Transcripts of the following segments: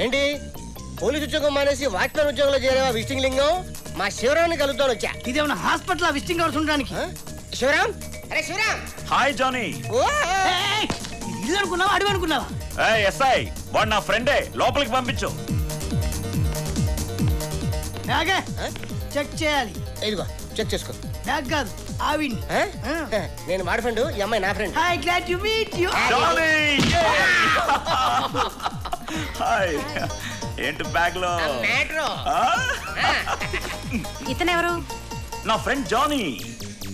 ఏంటి పోలీసు ఉద్యోగం మానేసి వాచ్మెన్ ఉద్యోగంలో చేరేవా విజిటింగ్ లింగం? మా శివరాంని కలుద్దాం వచ్చా. ఇదేమన్నా హాస్పిటల్ విజిటింగ్ అవర్స్ ఉండడానికి? శివరాం, అరే శివరాం. Hi Johnny. ఇల్లు అనుకున్నావా అడవి అనుకున్నావా? ఎస్ఐ వాడు నా ఫ్రెండే, లోపలికి పంపించు. బ్యాగే చెక్ చేయాలి. ఇదిగో చెక్ చేసుకో. బ్యాగ్ కాదు ఆవిని. నేను వాడి ఫ్రెండ్, ఈ అమ్మాయి నా friend. Hi glad to meet you. Johnny hi. ఏంటి బ్యాగ్ లో? ఇతనెవరు? నా ఫ్రెండ్ జానీ.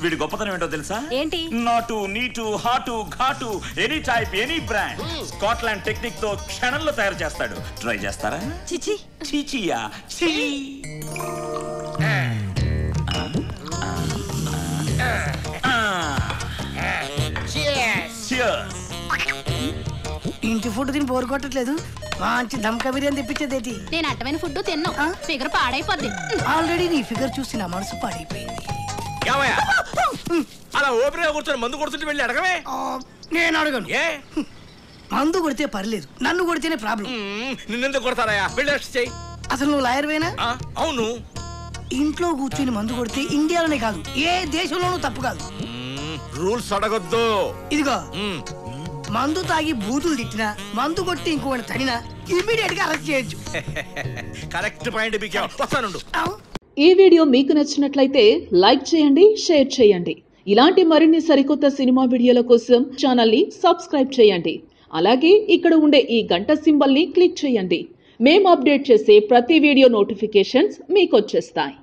వీడి గొప్పతనం ఏంటో తెలుసా? ఏంటి? నాటు నీటు హాటు ఘాటు any type any brand Scotland technique తో క్షణంలో తయారు చేస్తాడు. ట్రై చేస్తారా? చిచి చీచియా చీ. ఇంటి ఫుడ్ తిని బోరు కొట్టట్లేదు. మంచి దమ్కా బిర్యానీ తెప్పించేదేటి. నేను అట్టమైన ఫుడ్ తిన్నాను, ఫిగర్ పాడైపోద్ది. ఆల్రెడీ నీ ఫిగర్ చూసి నా మనసు పాడైపోయింది. అలా ఓపెన్ గా కూర్చొని మందు కొడుతుంటే వెళ్ళి అడగమే. నేను అడగను. మందు కొడితే పర్లేదు, నన్ను కొడితేనే ప్రాబ్లం. నిన్నెందుకు కొడతారయ్యా? వెళ్ళి అరెస్ట్ చెయ్యి. అసలు నువ్వు లాయర్ వేనా? అవును. ఇంట్లో కూర్చొని మందు కొడితే ఇండియాలోనే కాదు ఏ దేశంలోనూ తప్పు కాదు. రూల్స్ అడగొద్దు. ఇదిగో మందు తాగి బూతులు తిట్టినా, మందు కొట్టి ఇంకోటి తడినా ఇమ్మీడియట్ గా అరెస్ట్ చేయొచ్చు. Correct point బికా. వస్తానుండు. ఈ వీడియో మీకు నచ్చినట్లయితే లైక్ చేయండి, షేర్ చేయండి. ఇలాంటి మరిన్ని సరికొత్త సినిమా వీడియోల కోసం ఛానల్ ని సబ్స్క్రైబ్ చేయండి. అలాగే ఇక్కడ ఉండే ఈ గంట సింబల్ ని క్లిక్ చేయండి. మేము అప్డేట్ చేసే ప్రతి వీడియో నోటిఫికేషన్స్ మీకు వచ్చేస్తాయి.